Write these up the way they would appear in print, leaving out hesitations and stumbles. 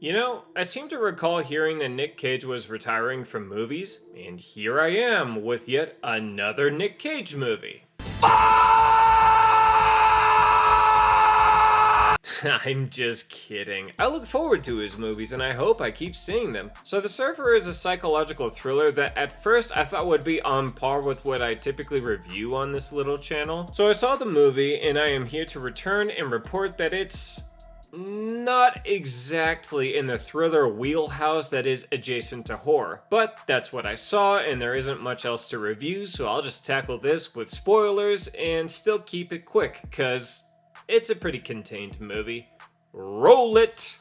You know, I seem to recall hearing that Nic Cage was retiring from movies, and here I am with yet another Nic Cage movie. I'm just kidding. I look forward to his movies and I hope I keep seeing them. So The Surfer is a psychological thriller that at first I thought would be on par with what I typically review on this little channel. So I saw the movie and I am here to return and report that it's not exactly in the thriller wheelhouse that is adjacent to horror, but that's what I saw and there isn't much else to review, so I'll just tackle this with spoilers and still keep it quick, cause it's a pretty contained movie. Roll it!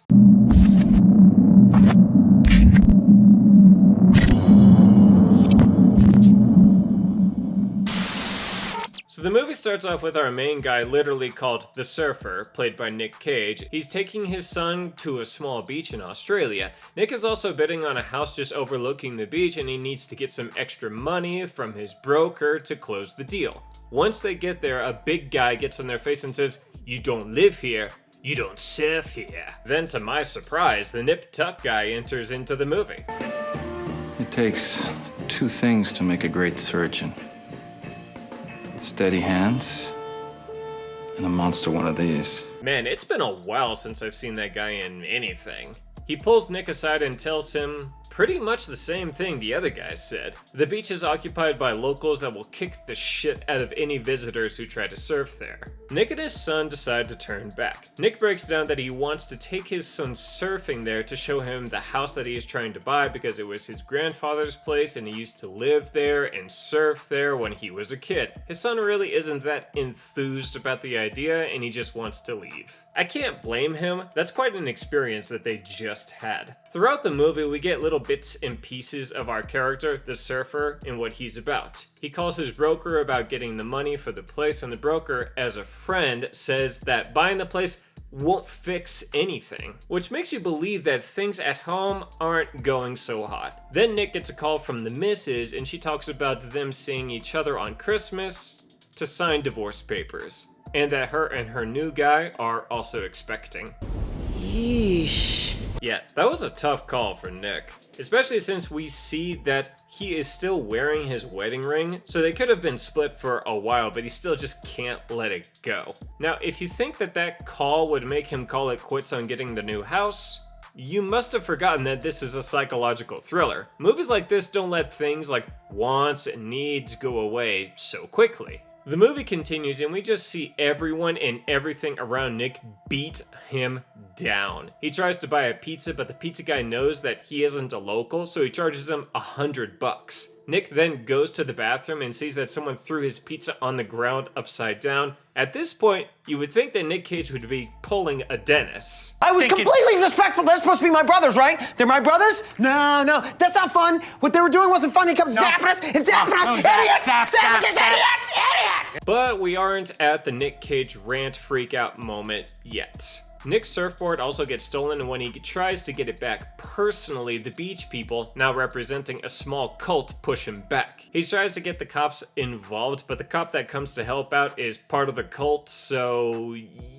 So the movie starts off with our main guy literally called The Surfer, played by Nic Cage. He's taking his son to a small beach in Australia. Nick is also bidding on a house just overlooking the beach and he needs to get some extra money from his broker to close the deal. Once they get there, a big guy gets in their face and says, "You don't live here, you don't surf here." Then to my surprise, the Nip Tuck guy enters into the movie. It takes two things to make a great surgeon. Steady hands, and a monster one of these. Man, it's been a while since I've seen that guy in anything. He pulls Nick aside and tells him pretty much the same thing the other guy said. The beach is occupied by locals that will kick the shit out of any visitors who try to surf there. Nick and his son decide to turn back. Nick breaks down that he wants to take his son surfing there to show him the house that he is trying to buy because it was his grandfather's place and he used to live there and surf there when he was a kid. His son really isn't that enthused about the idea and he just wants to leave. I can't blame him, that's quite an experience that they just had. Throughout the movie, we get little bits and pieces of our character, the surfer, and what he's about. He calls his broker about getting the money for the place, and the broker, as a friend, says that buying the place won't fix anything, which makes you believe that things at home aren't going so hot. Then Nick gets a call from the missus, and she talks about them seeing each other on Christmas to sign divorce papers. And that her and her new guy are also expecting. Yeesh. Yeah, that was a tough call for Nick. Especially since we see that he is still wearing his wedding ring, so they could have been split for a while, but he still just can't let it go. Now, if you think that that call would make him call it quits on getting the new house, you must have forgotten that this is a psychological thriller. Movies like this don't let things like wants and needs go away so quickly. The movie continues and we just see everyone and everything around Nick beat him down. He tries to buy a pizza, but the pizza guy knows that he isn't a local, so he charges him $100. Nick then goes to the bathroom and sees that someone threw his pizza on the ground upside down. At this point, you would think that Nic Cage would be pulling a Dennis. I was completely disrespectful. They're supposed to be my brothers, right? They're my brothers? No, that's not fun. What they were doing wasn't fun. They kept zapping us and zapping us. Idiots! Savages, idiots! But we aren't at the Nic Cage rant freak out moment yet. Nick's surfboard also gets stolen, and when he tries to get it back personally, the beach people, now representing a small cult, push him back. He tries to get the cops involved, but the cop that comes to help out is part of the cult, so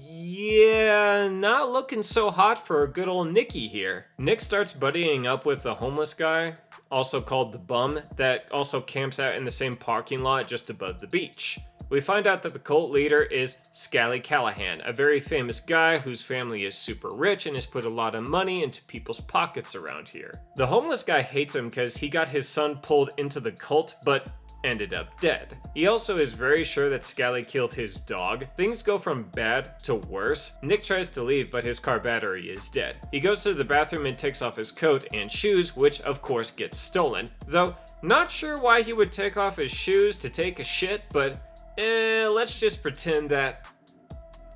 yeah, not looking so hot for a good old Nicky here. Nick starts buddying up with the homeless guy, also called the Bum, that also camps out in the same parking lot just above the beach. We find out that the cult leader is Scally Callahan, a very famous guy whose family is super rich and has put a lot of money into people's pockets around here. The homeless guy hates him because he got his son pulled into the cult, but ended up dead. He also is very sure that Scally killed his dog. Things go from bad to worse. Nick tries to leave, but his car battery is dead. He goes to the bathroom and takes off his coat and shoes, which of course gets stolen. Though, not sure why he would take off his shoes to take a shit, but let's just pretend that,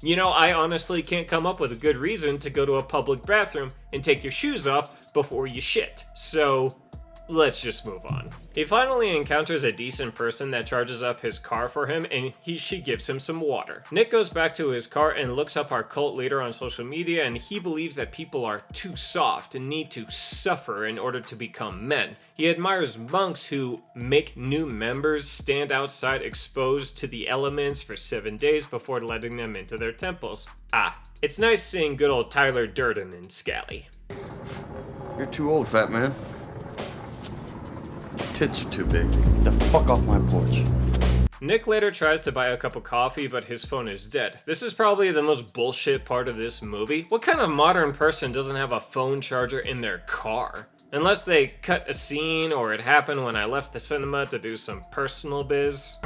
you know, I honestly can't come up with a good reason to go to a public bathroom and take your shoes off before you shit. So let's just move on. He finally encounters a decent person that charges up his car for him and she gives him some water. Nick goes back to his car and looks up our cult leader on social media, and he believes that people are too soft and need to suffer in order to become men. He admires monks who make new members stand outside exposed to the elements for 7 days before letting them into their temples. It's nice seeing good old Tyler Durden in Scally. You're too old, fat man. Your tits are too big. Get the fuck off my porch. Nick later tries to buy a cup of coffee, but his phone is dead. This is probably the most bullshit part of this movie. What kind of modern person doesn't have a phone charger in their car? Unless they cut a scene or it happened when I left the cinema to do some personal biz.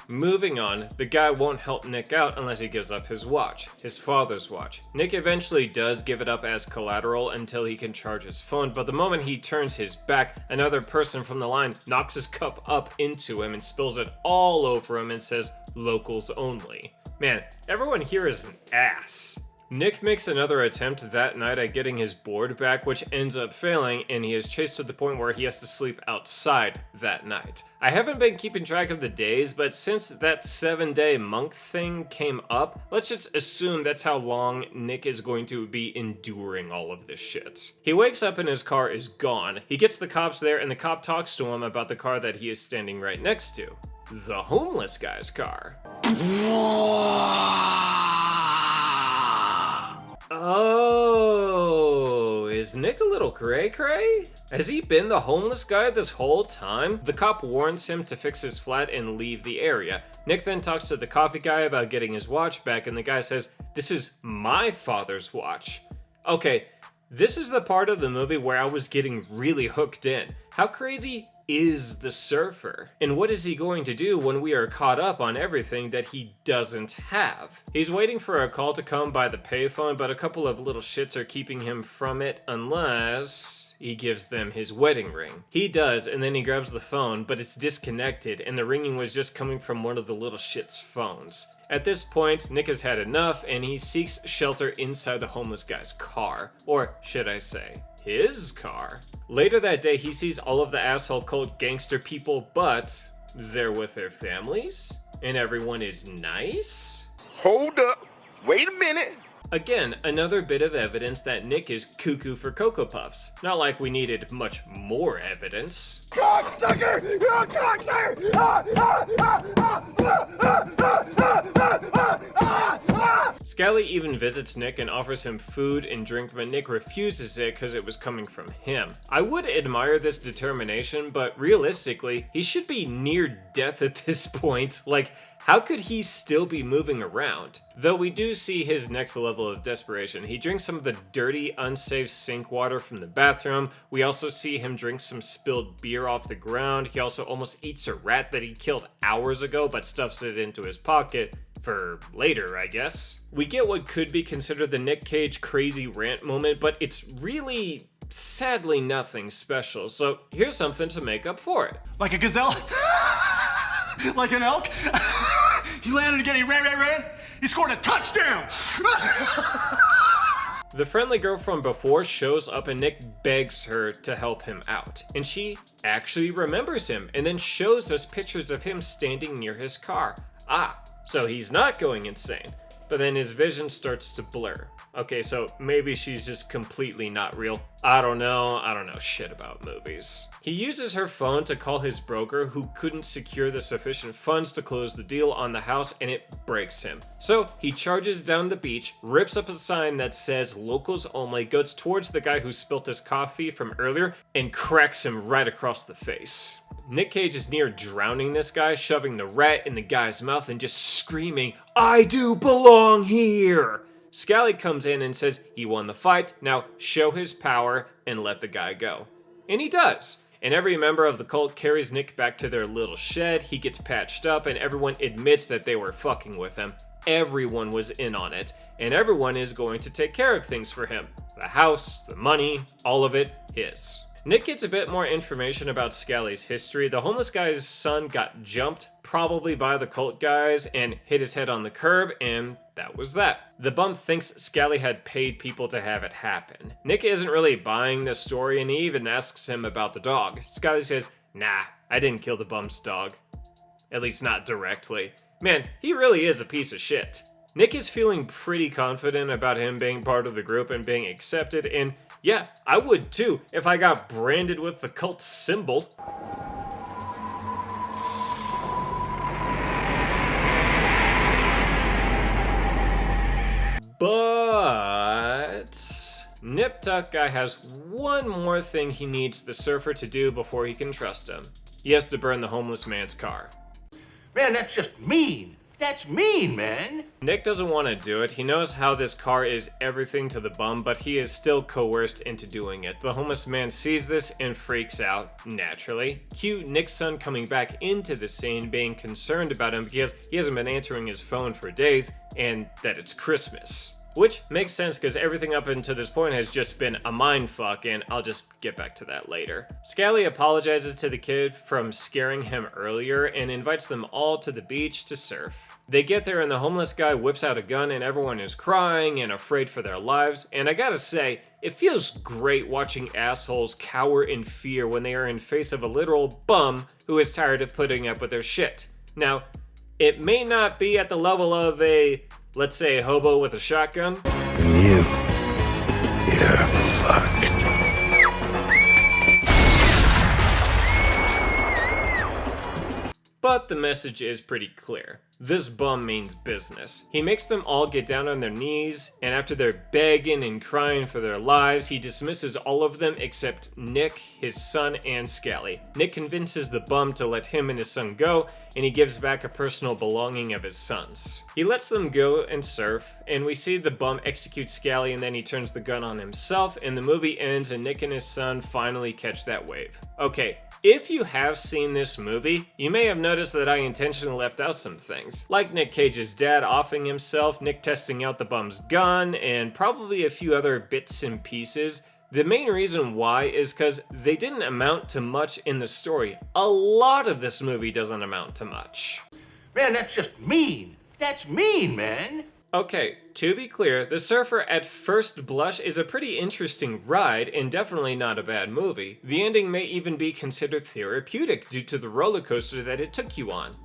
Moving on, the guy won't help Nick out unless he gives up his watch, his father's watch. Nick eventually does give it up as collateral until he can charge his phone, but the moment he turns his back, another person from the line knocks his cup up into him and spills it all over him and says, "Locals only." Man, everyone here is an ass. Nick makes another attempt that night at getting his board back, which ends up failing, and he is chased to the point where he has to sleep outside that night. I haven't been keeping track of the days, but since that 7-day monk thing came up, let's just assume that's how long Nick is going to be enduring all of this shit. He wakes up and his car is gone. He gets the cops there, and the cop talks to him about the car that he is standing right next to. The homeless guy's car. Oh, is Nick a little cray-cray? Has he been the homeless guy this whole time? The cop warns him to fix his flat and leave the area. Nick then talks to the coffee guy about getting his watch back, and the guy says, "This is my father's watch." Okay, this is the part of the movie where I was getting really hooked in. How crazy is the surfer? And what is he going to do when we are caught up on everything that he doesn't have? He's waiting for a call to come by the payphone, but a couple of little shits are keeping him from it unless he gives them his wedding ring. He does, and then he grabs the phone, but it's disconnected, and the ringing was just coming from one of the little shit's phones. At this point, Nick has had enough, and he seeks shelter inside the homeless guy's car. Or should I say, his car. Later that day, he sees all of the asshole cult gangster people, but they're with their families, and everyone is nice? Hold up. Wait a minute. Again, another bit of evidence that Nick is cuckoo for Cocoa Puffs. Not like we needed much more evidence. Cocksucker! Cocksucker! Scally even visits Nick and offers him food and drink, but Nick refuses it because it was coming from him. I would admire this determination, but realistically, he should be near death at this point. Like, how could he still be moving around? Though we do see his next level of desperation. He drinks some of the dirty, unsafe sink water from the bathroom. We also see him drink some spilled beer off the ground. He also almost eats a rat that he killed hours ago, but stuffs it into his pocket. For later, I guess. We get what could be considered the Nic Cage crazy rant moment, but it's really, sadly, nothing special. So here's something to make up for it. Like a gazelle? Like an elk? He landed again, he ran. He scored a touchdown! The friendly girl from before shows up and Nick begs her to help him out. And she actually remembers him and then shows us pictures of him standing near his car. Ah, so he's not going insane. But then his vision starts to blur. Okay, so maybe she's just completely not real. I don't know shit about movies. He uses her phone to call his broker who couldn't secure the sufficient funds to close the deal on the house, and it breaks him. So he charges down the beach, rips up a sign that says locals only, goes towards the guy who spilt his coffee from earlier, and cracks him right across the face. Nic Cage is near drowning this guy, shoving the rat in the guy's mouth and just screaming, "I do belong here!" Scally comes in and says he won the fight, now show his power and let the guy go. And he does. And every member of the cult carries Nick back to their little shed, he gets patched up, and everyone admits that they were fucking with him. Everyone was in on it, and everyone is going to take care of things for him. The house, the money, all of it his. Nick gets a bit more information about Scally's history. The homeless guy's son got jumped, probably by the cult guys, and hit his head on the curb, and that was that. The bum thinks Scally had paid people to have it happen. Nick isn't really buying this story, and he even asks him about the dog. Scally says, "Nah, I didn't kill the bum's dog. At least not directly." Man, he really is a piece of shit. Nick is feeling pretty confident about him being part of the group and being accepted, and yeah, I would too if I got branded with the cult symbol. But Nip Tuck Guy has one more thing he needs the surfer to do before he can trust him. He has to burn the homeless man's car. Man, that's just mean. That's mean, man. Nick doesn't want to do it. He knows how this car is everything to the bum, but he is still coerced into doing it. The homeless man sees this and freaks out, naturally. Cue Nick's son coming back into the scene, being concerned about him because he hasn't been answering his phone for days, and that it's Christmas. Which makes sense because everything up until this point has just been a mindfuck, and I'll just get back to that later. Scally apologizes to the kid from scaring him earlier and invites them all to the beach to surf. They get there and the homeless guy whips out a gun and everyone is crying and afraid for their lives, and I gotta say, it feels great watching assholes cower in fear when they are in face of a literal bum who is tired of putting up with their shit. Now, it may not be at the level of a, let's say, hobo with a shotgun. You're fucked. But the message is pretty clear. This bum means business. He makes them all get down on their knees, and after they're begging and crying for their lives, he dismisses all of them except Nick, his son, and Scally. Nick convinces the bum to let him and his son go, and he gives back a personal belonging of his son's. He lets them go and surf, and we see the bum execute Scally, and then he turns the gun on himself, and the movie ends and Nick and his son finally catch that wave. Okay, if you have seen this movie, you may have noticed that I intentionally left out some things. Like Nic Cage's dad offing himself, Nick testing out the bum's gun, and probably a few other bits and pieces. The main reason why is because they didn't amount to much in the story. A lot of this movie doesn't amount to much. Man, that's just mean. That's mean, man. Okay, to be clear, The Surfer at first blush is a pretty interesting ride and definitely not a bad movie. The ending may even be considered therapeutic due to the roller coaster that it took you on.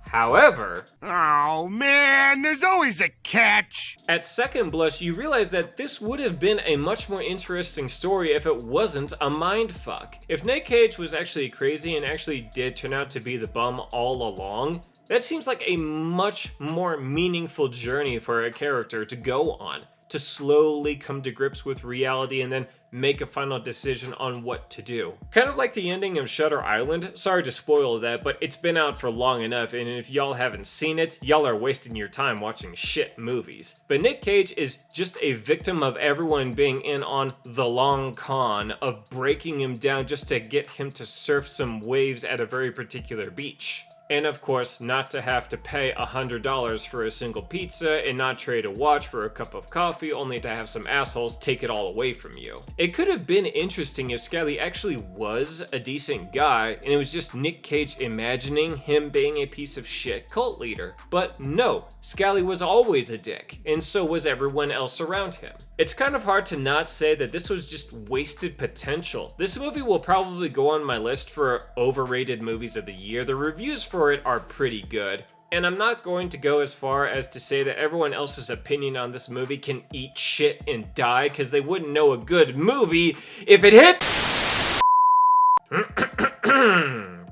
However, Oh, man, there's always a catch. at second blush, you realize that this would have been a much more interesting story if it wasn't a mindfuck. If Nic Cage was actually crazy and actually did turn out to be the bum all along, that seems like a much more meaningful journey for a character to go on, to slowly come to grips with reality and then make a final decision on what to do. Kind of like the ending of Shutter Island. Sorry to spoil that, but it's been out for long enough, and if y'all haven't seen it, y'all are wasting your time watching shit movies. But Nic Cage is just a victim of everyone being in on the long con of breaking him down just to get him to surf some waves at a very particular beach. And of course, not to have to pay $100 for a single pizza and not trade a watch for a cup of coffee only to have some assholes take it all away from you. It could have been interesting if Scally actually was a decent guy and it was just Nic Cage imagining him being a piece of shit cult leader. But no, Scally was always a dick, and so was everyone else around him. It's kind of hard to not say that this was just wasted potential. This movie will probably go on my list for overrated movies of the year. The reviews for it are pretty good, and I'm not going to go as far as to say that everyone else's opinion on this movie can eat shit and die, because they wouldn't know a good movie if it hit.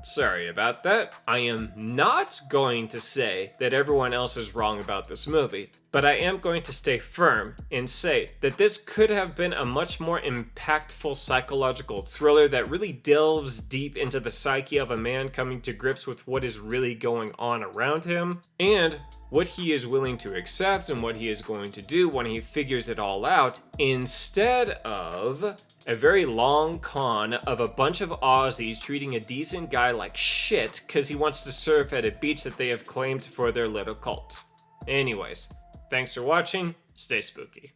Sorry about that. I am not going to say that everyone else is wrong about this movie, but I am going to stay firm and say that this could have been a much more impactful psychological thriller that really delves deep into the psyche of a man coming to grips with what is really going on around him, and what he is willing to accept and what he is going to do when he figures it all out, instead of a very long con of a bunch of Aussies treating a decent guy like shit because he wants to surf at a beach that they have claimed for their little cult. Anyways, thanks for watching, stay spooky.